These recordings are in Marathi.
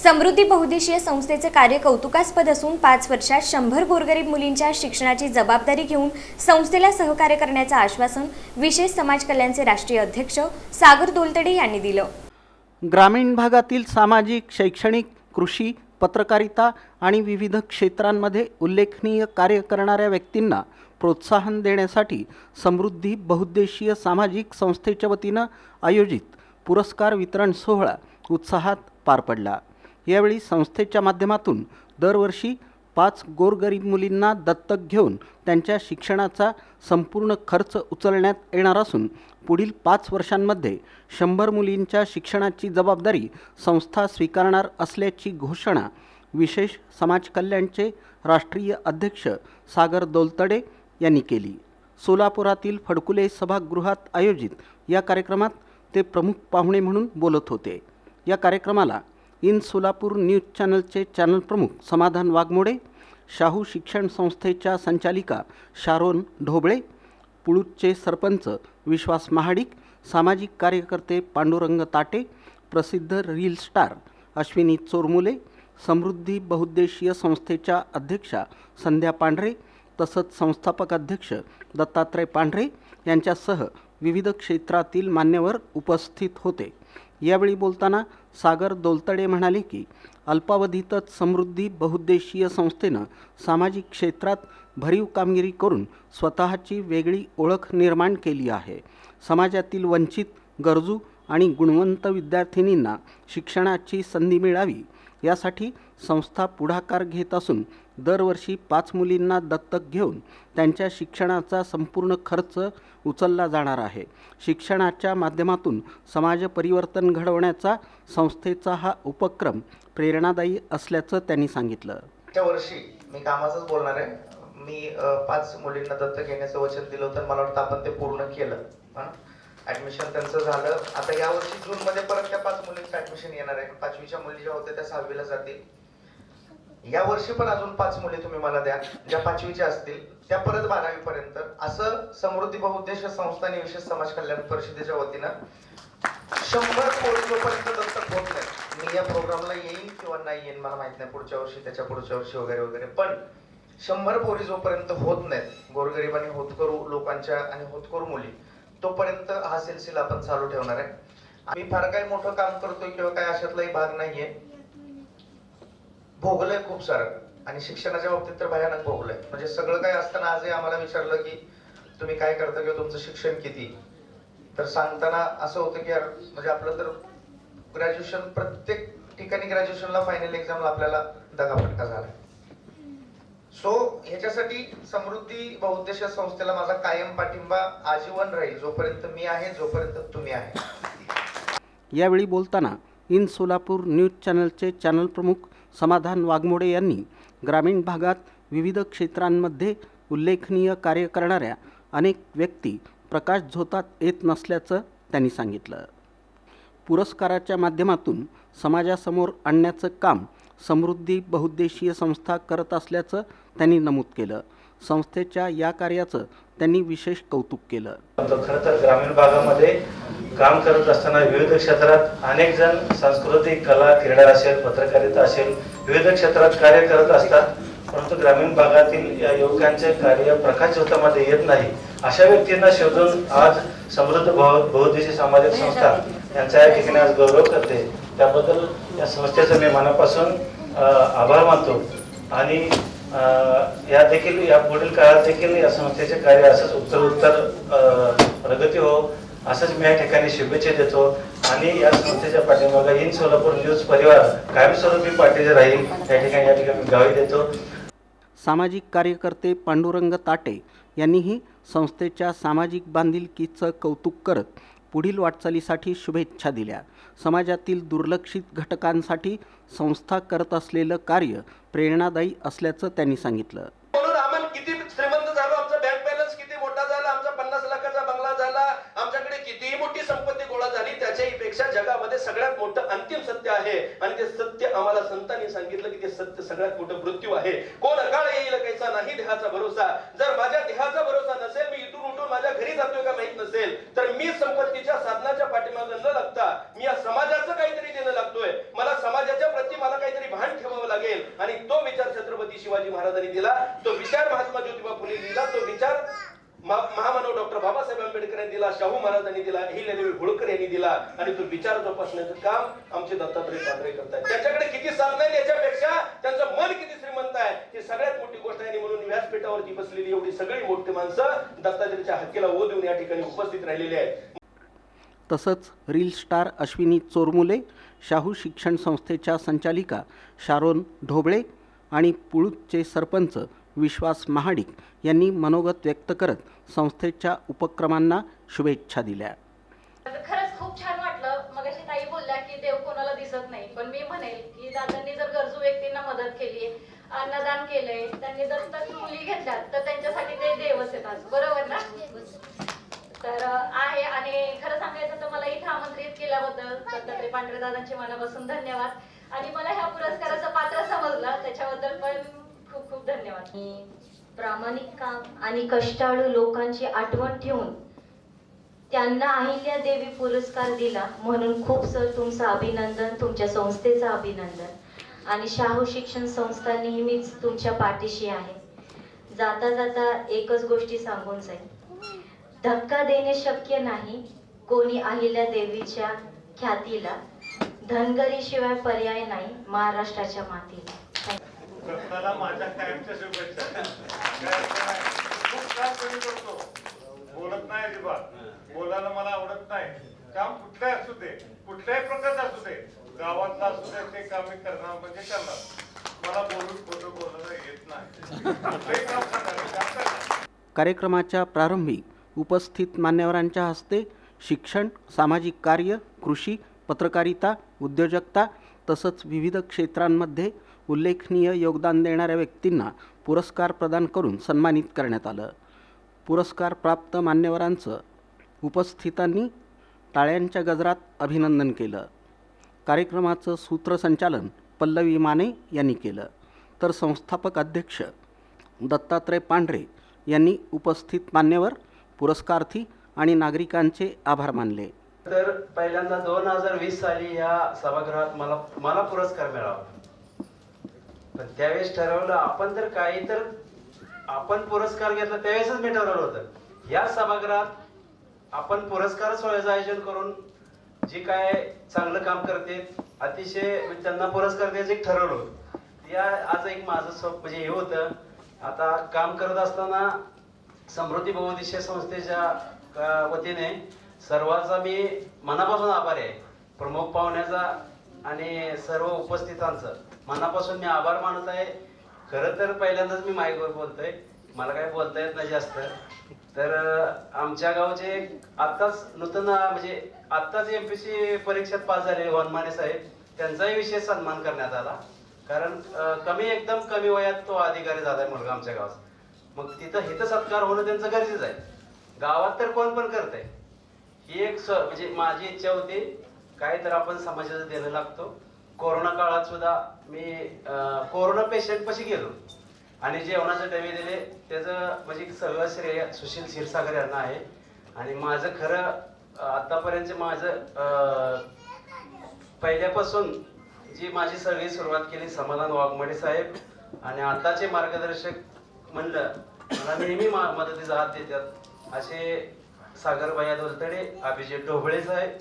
समृद्धी बहुउद्देशीय संस्थेचे कार्य कौतुकास्पद असून 5 वर्षात 100 गोरगरीब मुलींच्या शिक्षणाची जबाबदारी घेऊन संस्थेला सहकार्य करण्याचे आश्वासन विशेष समाज कल्याणचे राष्ट्रीय अध्यक्ष सागर दोलतडे यांनी दिलं। ग्रामीण भागातील सामाजिक, शैक्षणिक, कृषी, पत्रकारिता आणि विविध क्षेत्रांमध्ये उल्लेखनीय कार्य करणाऱ्या व्यक्तींना प्रोत्साहन देण्यासाठी समृद्धी बहुउद्देशीय सामाजिक संस्थेच्या वतीनं आयोजित पुरस्कार वितरण सोहळा उत्साहात पार पडला। यावेळी संस्थेच्या माध्यमातून दरवर्षी 5 गोरगरीब मुलींना दत्तक घेऊन त्यांच्या शिक्षणाचा संपूर्ण खर्च उचलण्यात येणार असून पुढील 5 वर्षांमध्ये 100 मुलींच्या शिक्षणाची जबाबदारी संस्था स्वीकारणार असल्याची घोषणा विशेष समाज कल्याणचे राष्ट्रीय अध्यक्ष सागर दोलतडे यांनी केली। सोलापुरातील फडकुले सभागृहात आयोजित या कार्यक्रमात ते प्रमुख पाहुणे म्हणून बोलत होते। या कार्यक्रमाला इन सोलापूर न्यूज चॅनलचे चॅनल प्रमुख समाधान वाघमोडे, शाहू शिक्षण संस्थेच्या संचालिका शारोन ढोबळे, पुळूजचे सरपंच विश्वास महाडिक, सामाजिक कार्यकर्ते पांडुरंग ताटे, प्रसिद्ध रील स्टार अश्विनी चोरमुले, समृद्धी बहुउद्देशीय संस्थेच्या अध्यक्षा संध्या पांढरे तसंच संस्थापक अध्यक्ष दत्तात्रय पांढरे यांच्यासह विविध क्षेत्रातील मान्यवर उपस्थित होते। यावेळी बोलताना सागर दोलतडे म्हणाले की अल्पावधीतच समृद्धी बहुउद्देशीय संस्थेनं सामाजिक क्षेत्रात भरीव कामगिरी करून स्वतःची वेगळी ओळख निर्माण केली आहे। समाजातील वंचित, गरजू आणि गुणवंत विद्यार्थिनींना शिक्षणाची संधी मिळावी यासाठी संस्था पुढाकार घेत असून दरवर्षी 5 मुलींना दत्तक घेऊन त्यांच्या शिक्षणाचा संपूर्ण खर्च उचलला जाणार आहे। शिक्षणाच्या माध्यमातून समाज परिवर्तन घडवण्याचा संस्थेचा हा उपक्रम प्रेरणादायी असल्याचं त्यांनी सांगितलं। त्या वर्षी मी कामाचंच बोलणार आहे। मी 5 मुलींना दत्तक घेण्याचं वचन दिलं होतं, मला वाटतं आपण ते पूर्ण केलं। ॲडमिशन त्यांचं झालं। आता या वर्षी जून मध्ये परत त्या 5 मुलींचं ॲडमिशन येणार आहे। 5वीच्या मुली ज्या होत्या त्या 6वीला जातील। या वर्षी पण अजून 5 मुली तुम्ही मला द्या, ज्या 5वीच्या असतील त्या परत 12वी पर्यंत। असं समृद्धी बहुउद्देशीय संस्था आणि विशेष समाज कल्याण परिषदेच्या वतीनं 100 पोरी जोपर्यंत दत्तक होत नाही, मी या प्रोग्रामला येईन किंवा नाही येईन मला माहित नाही, पुढच्या वर्षी त्याच्या पुढच्या वर्षी वगैरे वगैरे, पण 100 पोरी जोपर्यंत होत नाहीत गोरगरीब आणि होतकरू लोकांच्या आणि होतकरू मुली, तोपर्यंत हा सिलसिला आपण चालू ठेवणार आहे। आम्ही फार काही मोठं काम करतोय किंवा काय अशातलाही भाग नाहीये। भोगलंय खूप सारं आणि शिक्षणाच्या बाबतीत तर भयानक भोगलंय। म्हणजे सगळं काय असताना आजही आम्हाला विचारलं की तुम्ही काय करता किंवा तुमचं शिक्षण किती, तर सांगताना असं होतं की यार म्हणजे आपलं तर ग्रॅज्युएशन, प्रत्येक ठिकाणी ग्रॅज्युएशनला फायनल एक्झामला आपल्याला दगाफटका झाला। सो ह्याच्यासाठी समृद्धी बहुउद्देशीय संस्थेला माझा कायम पाठिंबा आजीवन राहील, जोपर्यंत मी आहे, जोपर्यंत तुम्ही आहे। यावेळी बोलताना इन सोलापूर न्यूज चॅनलचे चॅनल प्रमुख समाधान वाघमोडे यांनी ग्रामीण भागात विविध क्षेत्रांमध्ये उल्लेखनीय कार्य करणाऱ्या अनेक व्यक्ती प्रकाश झोतात येत नसल्याचं त्यांनी सांगितलं। पुरस्काराच्या माध्यमातून समाजासमोर आणण्याचं काम समृद्धी बहुउद्देशीय संस्था करत असल्याचं त्यांनी नमूद केलं। संस्थेच्या या कार्याचं त्यांनी विशेष कौतुक केलं। खरं तर ग्रामीण भागामध्ये काम करत असताना विविध क्षेत्रात अनेक जण सांस्कृतिक, कला, क्रीडा असेल, पत्रकारिता असेल, विविध क्षेत्रात कार्य करत असतात, परंतु ग्रामीण भागातील या युवकांचे कार्य प्रकाश झोतामध्ये येत नाही। अशा व्यक्तींना शोधून आज समृद्ध बहुउद्देशीय सामाजिक संस्था यांचा या ठिकाणी आज गौरव करते। त्याबद्दल या संस्थेचं मी मनापासून आभार मानतो आणि या देखील या पुढील काळात देखील या संस्थेचे कार्य असंच उत्तर प्रगती हो असंच मी या ठिकाणी शुभेच्छा देतो आणि या संस्थेच्या पाठीमागे इन सोलापूर न्यूज परिवार कायमस्वरूपी पाठीशी राहील या ठिकाणी ग्वाही देतो। सामाजिक कार्यकर्ते पांडुरंग ताटे यांनीही संस्थेच्या सामाजिक बांधिलकीचं कौतुक करत पुढील वाटचालीसाठी शुभेच्छा दिल्या। समाजातील दुर्लक्षित घटकांसाठी संस्था करत असलेलं कार्य प्रेरणादायी असल्याचं त्यांनी सांगितलं। म्हणून आम्ही किती श्रीमंत झालो, आमचा बँक बॅलन्स किती मोठा झाला, आमचा 50 लाखाचा बंगला झाला, आमच्याकडे कितीही मोठी संपत्ती गोळा झाली, त्याच्याही पेक्षा जगामध्ये सगळ्यात मोठं अंतिम सत्य आहे आणि ते सत्य आम्हाला संतांनी सांगितलं की ते सत्य सगळ्यात मोठं मृत्यू आहे। कोण अकाळ येईल कैसा नाही देहाचा भरोसा। जर माझ्या देहाचा भरोसा नसेल, मी इथून उठून माझ्या घरी जातोय का माहित नसेल, तर मी संपत्तीच्या साधनाच्या पाठीमागे न लागता मी या समाजाचं काहीतरी देणं लागतोय। मला समाजाच्या प्रती मला छत्रपती शिवाजी महाराजांनी दिला, तो विचार महात्मा ज्योतिबा फुले दिला, तो विचार महामानव डॉक्टर बाबासाहेब आंबेडकर यांनी दिला, शाहू महाराजांनी दिला, अहिल्यादेवी होळकर यांनी दिला आणि तो विचार जोपासण्याचं काम आमचे दत्तात्रय पांढरे करतात. त्याच्याकडे किती साधन आहे याच्यापेक्षा त्यांचं मन किती श्रीमंत आहे ही सगळ्यात मोठी गोष्ट आहे. म्हणून व्यासपीठावरती बसलेली एवढी सगळी मोठी माणसं दत्तात्रयाच्या हक्कीला ओ देऊन या ठिकाणी उपस्थित राहिलेली आहेत. तसंच रील स्टार अश्विनी चोरमुले, शाहू शिक्षण संस्थेच्या संचालिका शारोन ढोबळे आणि पुळूजचे सरपंच विश्वास महाडिक यांनी मनोगत व्यक्त करत संस्थेच्या उपक्रमांना शुभेच्छा दिल्या. खरंच खूप छान वाटलं. मगाशी ताई बोलल्या की देव कोणाला दिसत नाही, पण मी म्हणेल की दादांनी जर गरजू व्यक्तींना मदत केली, अन्नदान केलंय, त्यांनी दत्तक मुली घेतल्यात तर त्यांच्यासाठी ते देवच आहेत आज, बरोबर ना? तर आहे. आणि खरं सांगायचं तर मला इथं आमंत्रित केल्याबद्दल दत्तात्रय पांढरे दादांचे मनापासून धन्यवाद. आणि मला ह्या पुरस्काराचं पात्र समजलं त्याच्याबद्दल पण खूप खूप धन्यवाद. प्रामाणिक काम आणि कष्टाळू लोकांची आठवण ठेवून त्यांना अहिल्यादेवी पुरस्कार दिला म्हणून खूप सर तुमचं अभिनंदन, तुमच्या संस्थेचं अभिनंदन. आणि शाहू शिक्षण संस्था नेहमीच तुमच्या पाठीशी आहे. जाता जाता एकच गोष्टी सांगून जाईल, धक्का देणे शक्य नाही कोणी अहिल्यादेवीच्या ख्यातीला, धनगरी शिवाय पर्याय नाही महाराष्ट्राच्या मातीला. प्रश्नाला माझ्या कायमच्या शुभेच्छा. खूप त्रासपणे करतो, बोलत नाही अजिबात, बोलायला मला आवडत नाही. काम कुठलंही असू दे, कुठल्याही प्रकारचं असू दे, गावातलं असू दे, ते काम मी करणार म्हणजे करणार. मला बोलून खोटं बोलायला येत नाही. कुठलंही काम करणार. कार्यक्रमाच्या प्रारंभी उपस्थित मान्यवरांच्या हस्ते शिक्षण, सामाजिक कार्य, कृषी, पत्रकारिता, उद्योजकता तसंच विविध क्षेत्रांमध्ये उल्लेखनीय योगदान देणाऱ्या व्यक्तींना पुरस्कार प्रदान करून सन्मानित करण्यात आलं. पुरस्कार प्राप्त मान्यवरांचं उपस्थितांनी टाळ्यांच्या गजरात अभिनंदन केलं. कार्यक्रमाचं सूत्रसंचालन पल्लवी माने यांनी केलं, तर संस्थापक अध्यक्ष दत्तात्रय पांढरे यांनी उपस्थित मान्यवर, पुरस्कार्थी आणि नागरिकांचे आभार मानले. तर पहिल्यांदा 2020 साली या सभागृहात मला पुरस्कार मिळावा. पण त्यावेळेस ठरवलं आपण पुरस्कार घेतला त्यावेळेसच मी ठरवलं होतं या सभागृहात आपण पुरस्कार सोहळ्याचं आयोजन करून जी काय चांगलं काम करते अतिशय त्यांना पुरस्कार द्यायचं ठरवलं होतं. या आज एक माझं म्हणजे हे होतं. आता काम करत असताना समृद्धी बहुउद्देशीय संस्थेच्या वतीने सर्वांचा मी मनापासून आभार आहे. प्रमुख पाहुण्याचा आणि सर्व उपस्थितांचं मनापासून मी आभार मानत आहे. खरं तर पहिल्यांदाच मी माईकवर बोलतोय, मला काही बोलता येत नाही जास्त. तर आमच्या गावचे आत्ताच म्हणजे आत्ताच MPSC परीक्षेत पास झालेले वनमाने साहेब, त्यांचाही विशेष सन्मान करण्यात आला. कारण एकदम कमी वयात तो अधिकारी झालाय मुलगा आमच्या गावात. मग तिथं हितसत्कार होणं त्यांचं गरजेचं आहे. गावात तर कोण पण करतंय. ही एक म्हणजे माझी इच्छा होती काय तर आपण समाजाचं देणं लागतो. कोरोना काळात सुद्धा मी कोरोना पेशंट पाशी गेलो आणि जेवणाचे डबे दिले. त्याचं म्हणजे सगळं श्रेय सुशील क्षीरसागर यांना आहे. आणि माझं खरं आतापर्यंत माझं पहिल्यापासून जी माझी सगळी सुरुवात केली समाधान वाघमोडे साहेब आणि आताचे मार्गदर्शक म्हणलं मला नेहमी मदतीचा हात देतात असे सागरबाई दोलतडे, अभिजित ढोबळे साहेब,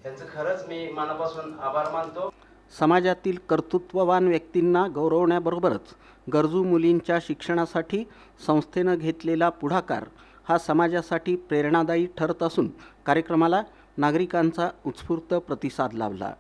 यांचं खरंच मी मनापासून आभार मानतो. समाजातील कर्तृत्ववान व्यक्तींना गौरवण्याबरोबरच गरजू मुलींच्या शिक्षणासाठी संस्थेनं घेतलेला पुढाकार हा समाजासाठी प्रेरणादायी ठरत असून कार्यक्रमाला नागरिकांचा उत्स्फूर्त प्रतिसाद लाभला.